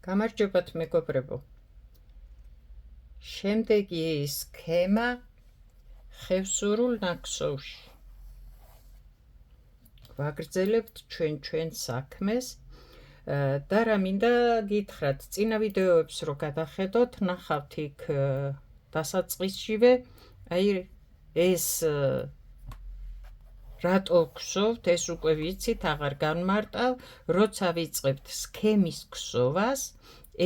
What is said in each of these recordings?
გამარჯობათ მეგობრებო. შემდეგი სქემა ხევსურულ ნაკსოვში. ვაგრძელებთ ჩვენ საქმეს და რა მინდა გითხრათ, წინა ვიდეოებს რო გადახედოთ, ნახავთ იქ დასაწყისშივე, ეს რატო გსოვთ, ეს უკვე ვიცით, აღარ განმარტავ, როცა ვიწყებთ სქემის ქსოვას,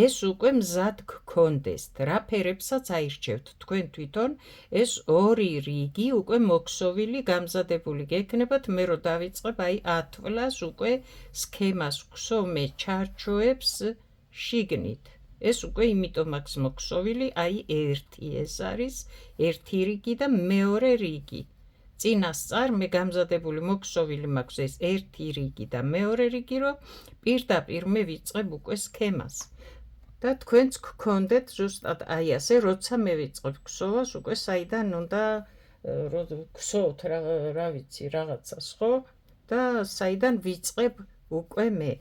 ეს უკვე მზად გქონდესთ, რა ფერებსაც აირჩევთ თქვენ თვითონ, ეს ორი რიგი უკვე მოქსოვილი, გამზადებული გექნებათ, მე რო დავიწყებ, ათვლას უკვე სქემას ვქსოვ მე ჩარჩოებს შიგნით. ეს უკვე იმიტომ აქვს მოქსოვილი, ერთი ეს არის, ერთი რიგი და მეორე რიგი. წინასწარ მე გამზადებული მოქსოვილი მაქვს ეს ერთი რიგი და მეორე რიგი, რომ პირდაპირ მე ვიწყებ უკვე სქემას. და თქვენც გქონდეთ ზუსტად ასე, როცა მე ვიწყებ ქსოვას, უკვე საიდან უნდა გსოვთ რა ვიცი, რაღაცას, ხო? და საიდან ვიწყებ უკვე მე.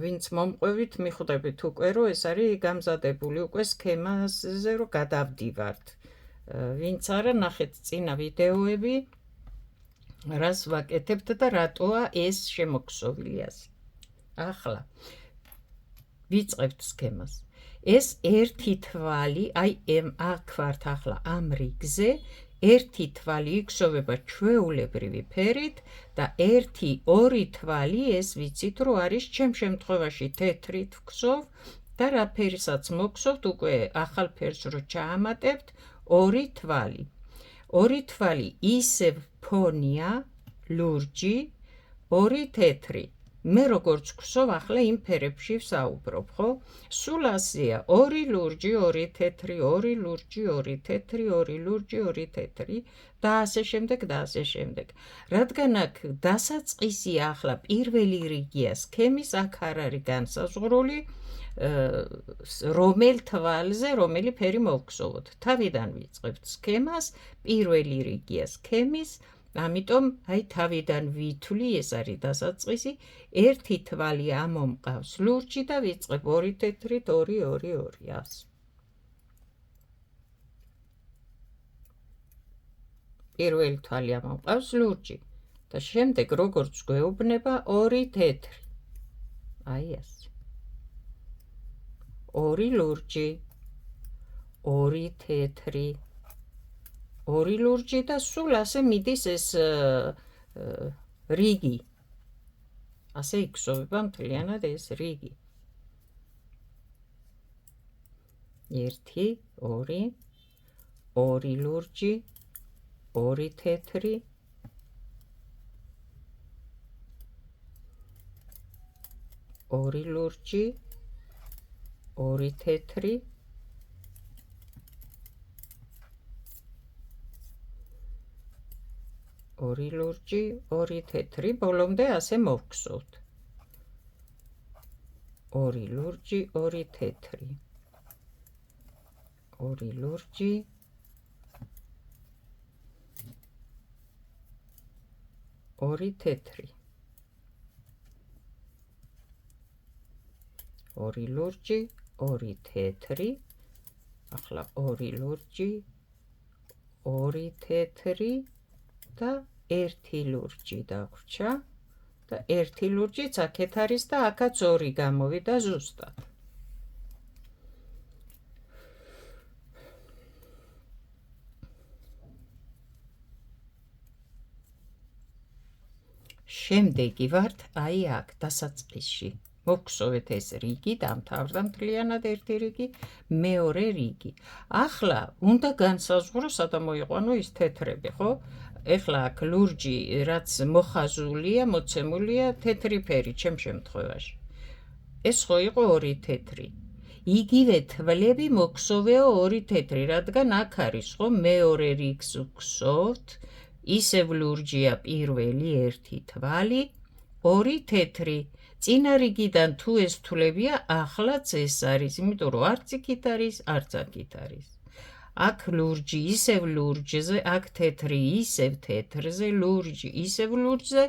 ვინც მომყვევით, მიხვდებით უკვე, რომ ეს არის გამზადებული უკვე სქემაზე, რომ გადავდივართ. ვინც არა, ნახეთ წინა ვიდეოები, რას ვაკეთებთ და რატოა ეს შემოქსოვილი ასე. ახლა ვიწყებთ სქემას. ეს ერთი თვალი, აქ ვართ ახლა ამ რიგზე, ერთი თვალი იქსოვება ჩვეულებრივი ფერით და ორი თვალი, ეს ვიცით, რომ არის ჩემ შემთხვევაში თეთრით ვქსოვ და რა ფერსაც მოქსოვთ, უკვე ახალ ფერს რო ჩაამატებთ, ორი თვალი. ორი თვალი ისევ ფონია, ლურჯი, ორი თეთრი. მე როგორც ვქსოვ, ახლა იმ ფერებში ვსაუბრობ, ხო? სულ ასეა, ორი ლურჯი, ორი თეთრი, ორი ლურჯი, ორი თეთრი, ორი ლურჯი, ორი თეთრი და ასე შემდეგ და ასე შემდეგ. რადგან აქ დასაწყისია ახლა პირველი რიგია სქემის, აქ არ არის განსაზღვრული, რომელ თვალზე რომელი ფერი მოვგსოვოთ. თავიდან ვიწყებთ სქემას, პირველი რიგია სქემის, ამიტომ თავიდან ვითვლი, ეს არის დასაწყისი, ერთი თვალი ამომყავს ლურჯი და ვიწყებ ორი თეთრით, ორი, ორი, ორი, ასე. პირველი თვალი ამომყავს ლურჯი და შემდეგ როგორც გვეუბნება ორი თეთრი. ასე. ორი ლურჯი, ორი თეთრი, ორი ლურჯი და სულ ასე მიდის ეს რიგი. ასე იქსოვება მთლიანად ეს რიგი. ერთი, ორი, ორი ლურჯი, ორი თეთრი, ორი ლურჯი, ორი თეთრი, ორი ლურჯი, ორი თეთრი, ბოლომდე ასე მოვგსოვთ. ორი ლურჯი, ორი თეთრი, ორი ლურჯი, ორი თეთრი, ორი ლურჯი, ორი თეთრი, ახლა ორი ლურჯი, ორი თეთრი და ერთი ლურჯი დაგვრჩა და ერთი ლურჯიც აქეთ არის და აქაც ორი გამოვიდა ზუსტად. შემდეგი ვართ აქ დასაწყისში. მოვგსოვეთ ეს რიგი, დამთავრდა მთლიანად ერთი რიგი, მეორე რიგი. ახლა უნდა განსაზღვრო, სადაც მოიყვანო ის თეთრები, ხო? ეხლა აქ ლურჯი, რაც მოხაზულია, მოცემულია თეთრი ფერი ჩემ შემთხვევაში. ეს ხო იყო ორი თეთრი. იგივე თვლები მოგვსოვეო ორი თეთრი, რადგან აქ არის, ხო, მეორე რიგს ვგსოვთ, ისევ ლურჯია პირველი ერთი თვალი, ორი თეთრი. წინა რიგიდან თუ ეს თვლებია, ახლაც ეს არის, იმიტომ რომ არც იქით არის, არც აქით არის. აქ ლურჯი ისევ ლურჯზე, აქ თეთრი ისევ თეთრზე, ლურჯი ისევ ლურჯზე,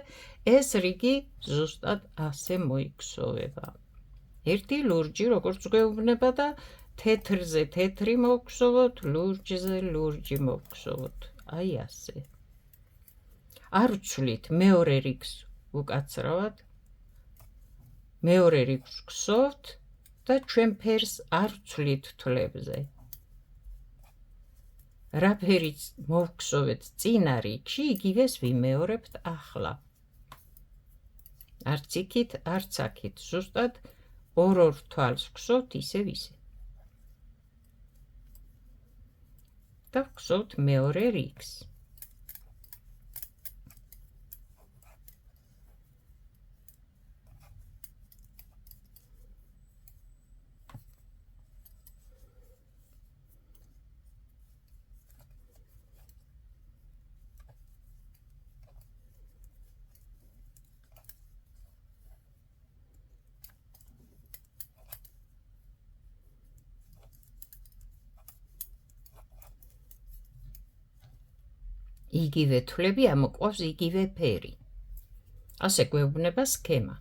ეს რიგი ზუსტად ასე მოიქსოვება. ერთი ლურჯი, როგორც გვეუბნება და თეთრზე თეთრი მოვგსოვოთ, ლურჯზე ლურჯი მოვგსოვოთ. აი ასე. არ ვცვლით მეორე რიგს უკაცრავად. მეორე რიგს ვგსოვთ და ჩვენ ფერს არ ვცვლით თვლებზე. რა ფერიც მოვგსოვეთ წინა რიგში, იგივეს ვიმეორებთ ახლა. არც იქით, არც აქით, ზუსტად ორ თვალს ვგსოვთ ისევ ისე. და ვგსოვთ მეორე რიგს. იგივე თვლები ამოყვავს იგივე ფერი. ასე გვეუბნება სქემა.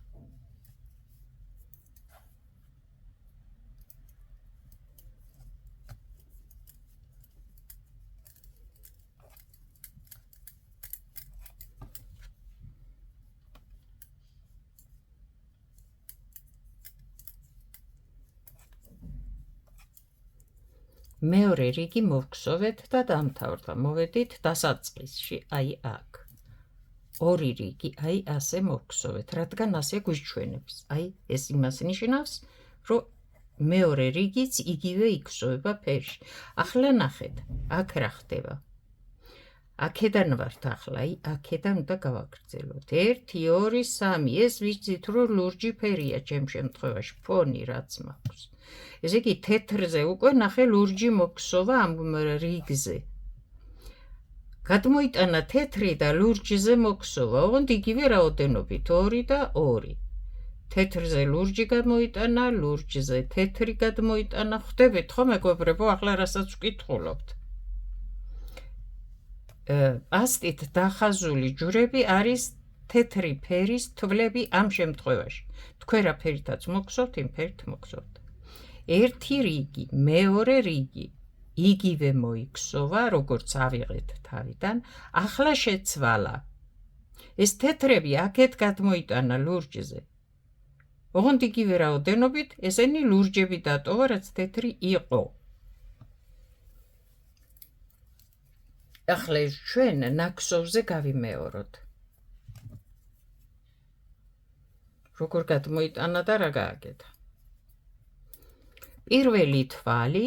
მეორე რიგი მოვგსოვეთ და დამთავრდა. მოვედით დასაწყისში, აი აქ. ორი რიგი, აი ასე მოვგსოვეთ, რადგან ასე გვიჩვენებს. აი ეს იმას ნიშნავს, რომ მეორე რიგიც იგივე იქსოვება ფერში. ახლა ნახეთ, აქ რა ხდება. აქედან ვართ ახლა, აი აქედან უნდა გავაგრძელოთ. 1, 2, 3, ეს ვიცით, რომ ლურჯი ფერია ჩემ შემთხვევაში, ფონი რაც მაქვს. ესე იგი თეთრზე უკვე ნახე ლურჯი მოგსოვა ამ რიგზე. გადმოიტანა თეთრი და ლურჯზე მოგსოვა, ოღონდ იგივე რაოდენობით 2 და 2. თეთრზე ლურჯი გამოიტანა, ლურჯზე თეთრი გადმოიტანა. ხვდებით ხო მეგობრებო, ახლა რასაც ვკითხულობთ. ასტით დახაზული ჯვრები არის თეთრი ფერის თვლები ამ შემთხვევაში. თქვენ რა ფერითაც მოგსოვთ, იმ ფერით მოგსოვთ. ერთი რიგი, მეორე რიგი იგივე მოიქსოვა, როგორც ავიღეთ თავიდან, ახლა შეცვალა. ეს თეთრები აქეთ გადმოიტანა ლურჯზე. ოღონდ იგივე რაოდენობით ესენი ლურჯები დატოვა, რაც თეთრი იყო. ახლა ეს ჩვენ ნაქსოვზე გავიმეოროთ. როგორ გადმოიტანა და რა გააკეთა. პირველი თვალი,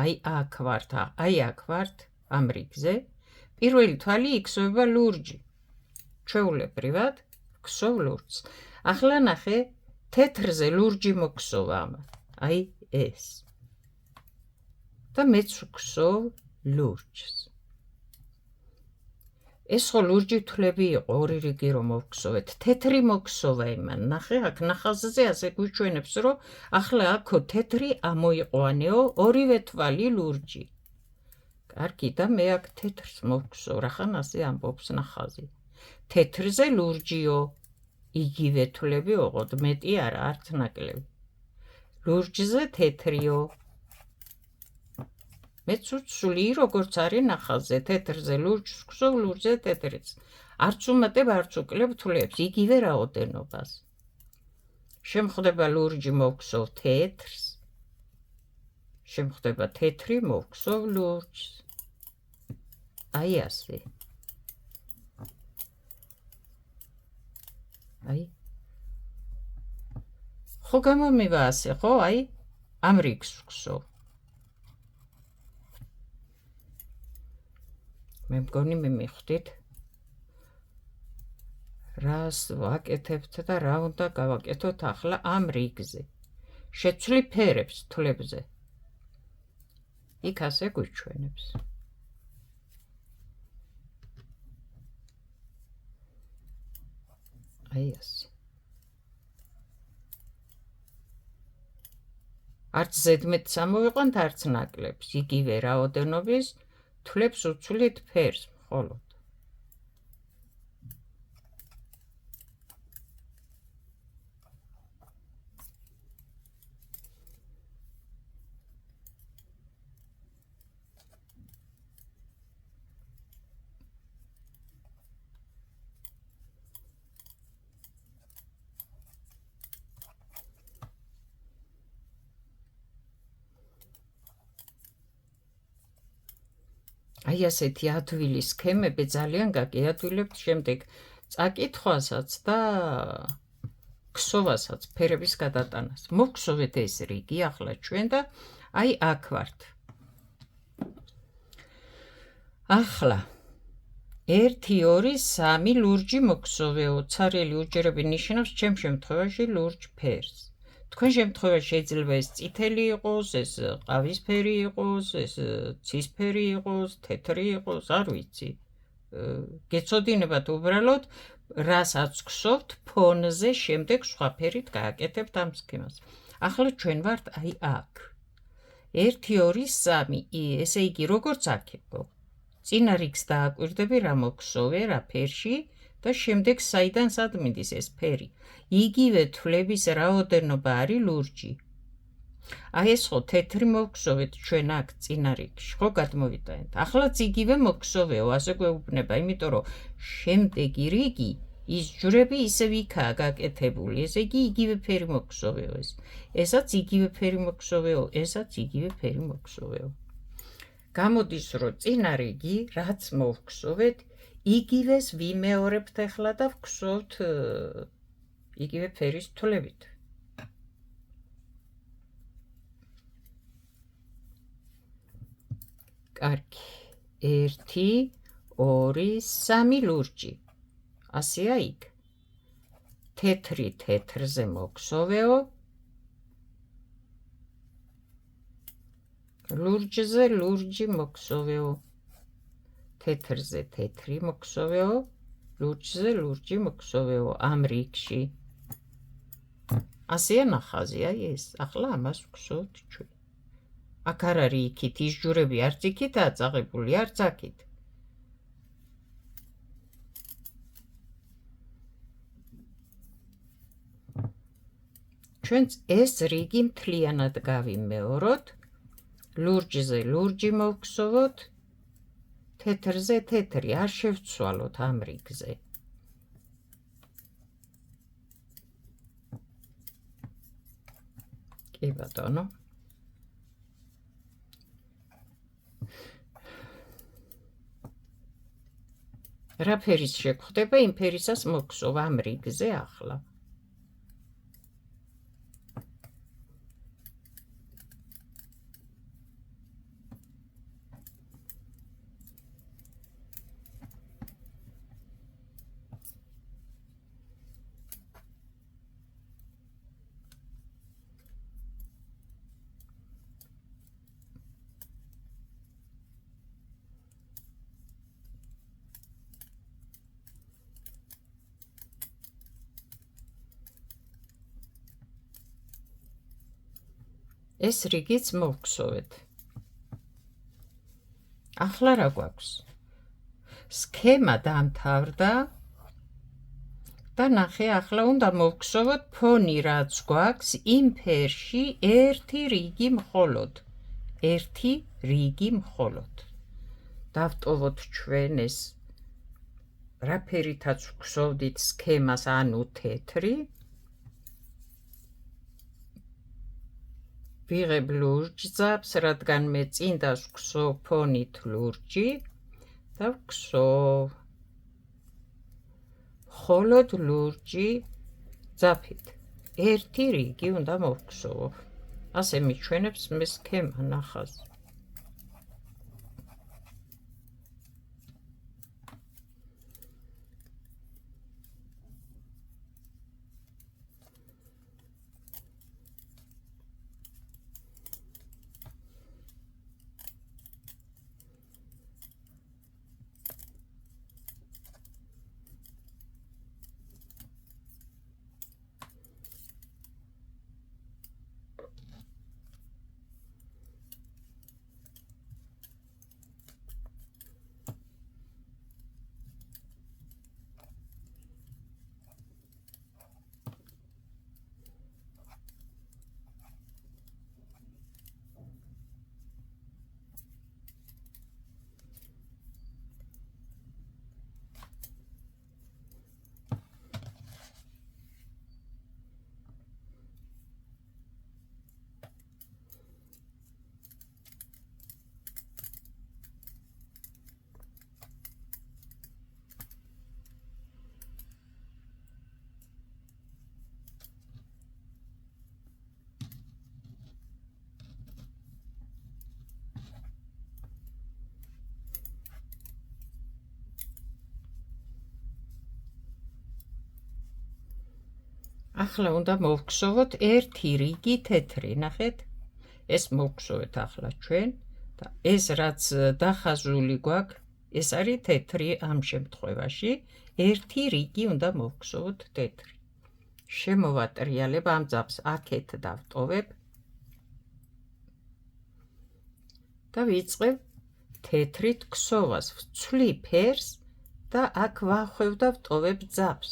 აი აქ ვართ, აი აქ ვართ ამ რიგზე. პირველი თვალი იქსოვება ლურჯი. ჩვეულებრივად ვგსოვ ლურჯს. ახლა ნახე თეთრზე ლურჯი მოგსოვა, აი ეს. და მეც ვგსოვ ლურჯს. ეს ხო ლურჯი თვლები იყო, ორი რიგი რომ მოვგსოვეთ. თეთრი მოგსოვა იმან. ნახე, აქ ნახაზზე ასე გვიჩვენებს, რომ ახლა აქო თეთრი ამოიყვანეო, ორივე თვალი ლურჯი. კარგი, და მე აქ თეთრს მოვგსოვ, რახან ასე ამბობს ნახაზი. თეთრზე ლურჯიო, იგივე თვლები ოღონდ მეტი არა, არც ნაკლები. ლურჯზე თეთრიო. მეც ვცვლი, როგორც არის ნახაზზე, თეთრზე ლურჯს ვგსოვ, ლურჯზე თეთრიც. არც უმატებ, არც უკლებ თვლებს, იგივე რაოდენობას. შემხვდება ლურჯი მოვგსოვ თეთრს. შემხვდება თეთრი მოვგსოვ ლურჯს. აი ასე. აი. ხო გამომივა ასე, ხო? აი, ამ რიგს ვგსოვ. მე მგონი მე მიხვდით რას ვაკეთებთ და რა უნდა გავაკეთოთ ახლა ამ რიგზე. შეცვლი ფერებს თვლებზე. იქ ასე გვიჩვენებს. აი ასე. არც ზედმეტს ამოვიყვანთ, არც ნაკლებს. იგივე რაოდენობის თვლებს უცვლით ფერს მხოლოდ. აი ასეთი ადვილი სქემები ძალიან გაგიადვილებთ შემდეგ წაკითხვასაც და ქსოვასაც, ფერების გადატანას. მოგხსოვეთ ეს რიგი ახლა ჩვენ და აი აქ ვართ. ახლა 1, 2, 3 ლურჯი მოგხსოვეო, ცარიელი უჯრები ნიშნავს ჩემ შემთხვევაში ლურჯ ფერს. თქვენ შემთხვევაში შეიძლება ეს წითელი იყოს, ეს ყავისფერი იყოს, ეს ცისფერი იყოს, თეთრი იყოს, არ ვიცი. გეცოდინებათ უბრალოდ რასაც გსოვთ ფონზე შემდეგ სხვა ფერით გააკეთებთ ამ სქემას. ახლა ჩვენ ვართ აი აქ. 1, 2, 3, ესე იგი როგორც აქებო. წინა რიგს დააკვირდები რა მოგხსოვე, რა ფერში და შემდეგ საიდან სად მიდის ეს ფერი. იგივე თვლების რაოდენობა არის ლურჯი. აი ეს ხო თეთრი მოგხსოვეთ ჩვენ აქ წინა რიგში, ხო გადმოვიტანეთ. ახლა იგივე მოგხსოვეო, ასე გვეუბნება, იმიტომ რომ შემდეგი რიგი ის ჯვრები ისევ იქაა გაკეთებული, ესე იგი იგივე ფერი მოგხსოვეო ეს. ესაც იგივე ფერი მოგხსოვეო, ესაც იგივე ფერი მოგხსოვეო. გამოდის რომ წინა რიგი რაც მოვხსოვეთ, იგივეს ვიმეორებთ ახლა და ვხსოვთ იგივე ფერის თვლებით. კარგი. 1, 2, 3 ლურჯი. ასეა იქ. თეთრი თეთრზე მოგხსოვეო. ლურჯზე ლურჯი მოგხსოვეო. თეთრზე თეთრი მოგხსოვეო. ლურჯზე ლურჯი მოგხსოვეო ამ რიგში. ასეა ნახაზი, აი ეს. ახლა ამას ვხსოვთ ჩვენ. აქ არ არის იქით ის ჯვრები არც იქითაა წაღებული, არც აქით. ჩვენც ეს რიგი მთლიანად გავიმეოროთ. ლურჯზე ლურჯი მოვხსოვოთ, თეთრზე თეთრი, არ შევცვალოთ ამ რიგზე. კი ბატონო. რა ფერის შეგხვდება, იმ ფერისას მოგხსოვ ამ რიგზე ახლა. ეს რიგიც მოვხსოვეთ. ახლა რა გვაქვს? სქემა დამთავრდა და ნახე ახლა უნდა მოვხსოვოთ ფონი რაც გვაქვს იმ ფერში ერთი რიგი მხოლოდ. ერთი რიგი მხოლოდ. დავტოვოთ ჩვენ ეს რა ფერითაც ვხსოვდით სქემას, ანუ თეთრი. ვიღებ ლურჯ ძაბს, რადგან მე წინდა ვხსოვ ფონით ლურჯი და ვხსოვ მხოლოდ ლურჯი ძაფით. ერთი რიგი უნდა მოვხსოვო. ასე მიჩვენებს მე სქემა ნახაზ. ახლა უნდა მოვგსოვოთ ერთი რიგი თეთრი, ნახეთ? ეს მოვგსოვეთ ახლა ჩვენ და ეს რაც დახაზული გვაქვს, ეს არის თეთრი ამ შემთხვევაში, ერთი რიგი უნდა მოვგსოვოთ თეთრი. შემოვატრიალებ ამ ძაბს აქეთ დავტოვებ და ვიწყებ თეთრით ქსოვას, ვცვლი ფერს და აქ ვახვევ და ვტოვებ ძაბს.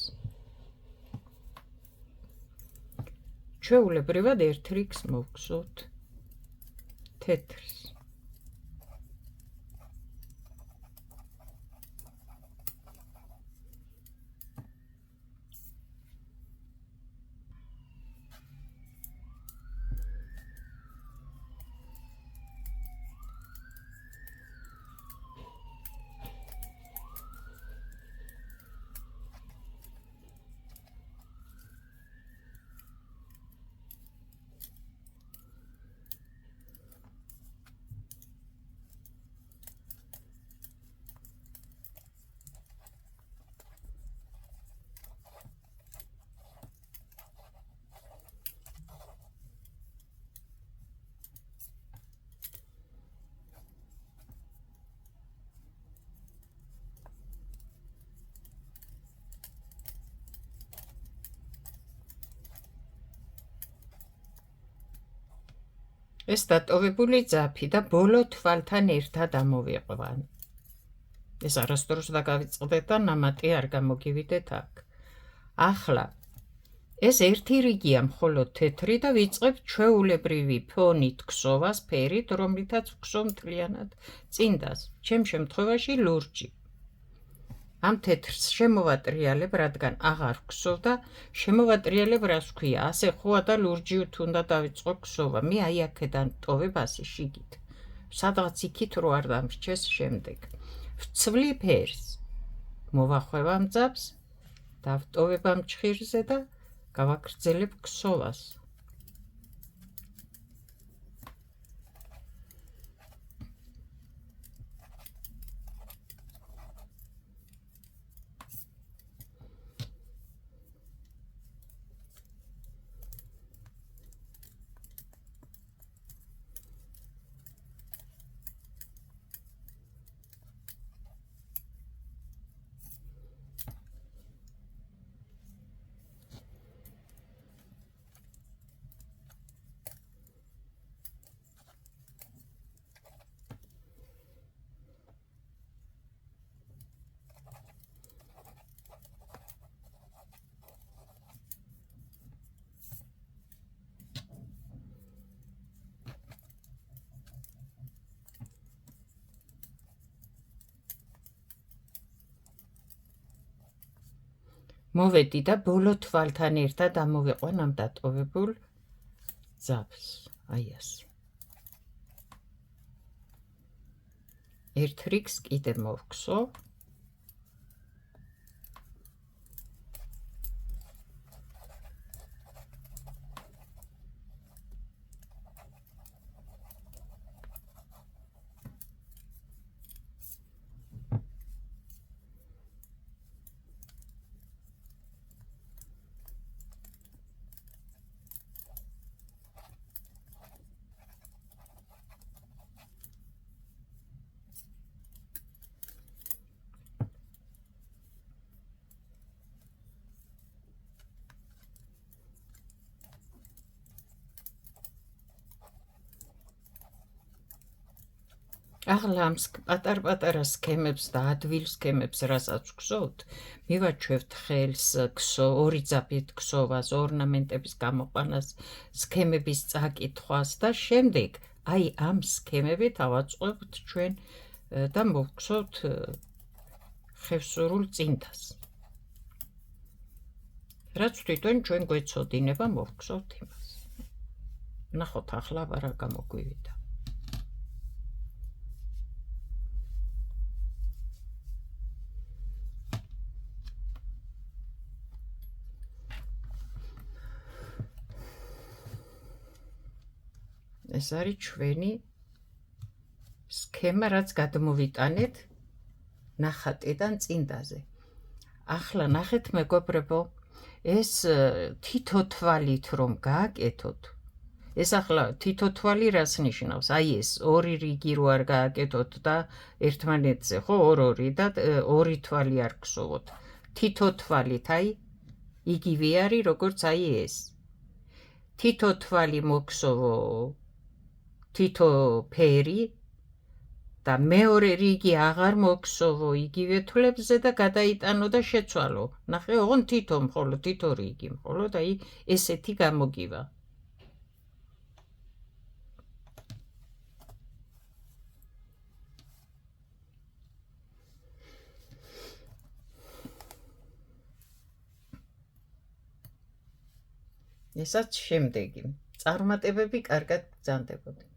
ჩვეულებრივად ერთ რიგს მოვგსოვთ თეთრს. ეს დატოვებული ძაფი და ბოლო თვალთან ერთად ამოვიყვან. ეს არასდროს დაგავიწყდეთ და ნამატი არ გამოგივიდეთ აქ. ახლა ეს ერთი რიგია მხოლოდ თეთრი და ვიწყებ ჩვეულებრივი ფონით ქსოვას ფერით, რომლითაც ვქსოვ მთლიანად წინდას, ჩემ შემთხვევაში ლურჯი. ამ თეთრს შემოვატრიალებ, რადგან აღარ ვქსოვ და შემოვატრიალებ რას ქვია, ასე ხოა და ლურჯივით უნდა დავიწყო ქსოვა. მე აი აქედან ვტოვებ ასე შიგით. სადღაც იქით რო არ დამრჩეს შემდეგ. ვცვლი ფერს, მოვახვევ ამ ძაბს, დავტოვებ ამ ჩხირზე და გავაგრძელებ ქსოვას. მოვედი და ბოლო თვალთან ერთად ამოვიყვან ამ დატოვებულ ძაბს. აი ასე. ერთ რიგს კიდე მოვგსოვ. ახლა ამ პატარ-პატარა სქემებს და ადვილ სქემებს, რასაც ვგსოვთ, მივაჩვევთ ხელს ორი ძაფით ქსოვას, ორნამენტების გამოყვანას, სქემების წაკითხვას და შემდეგ აი ამ სქემებით ავაწყობთ ჩვენ და მოვგსოვთ ხევსურულ წინდას. რაც თვითონ ჩვენ გვეცოდინება მოვგსოვთ იმას. ნახოთ ახლა რა გამოგვივიდა. ეს არის ჩვენი სქემა, რაც გადმოვიტანეთ ნახატიდან წინდაზე. ახლა ნახეთ, მეგობრებო, ეს თითო თვალით რომ გააკეთოთ, ეს ახლა თითო თვალი რას ნიშნავს? აი ეს ორი რიგი რო არ გააკეთოთ და ერთმანეთზე, ხო, ორ-ორი და ორი თვალი არ გსოვოთ. თითო თვალით, აი, იგივე არის, როგორც აი ეს. თითო თვალი მოგსოვო თითო ფერი და მეორე რიგი აღარ მოგსოვო იგივე თვლებზე და გადაიტანო და შეცვალო. ნახე, ოღონ თითო მხოლოდ თითო რიგი, მხოლოდ აი ესეთი გამოგივა. ესაც შემდეგი. წარმატებები კარგად გრძანდებოდი.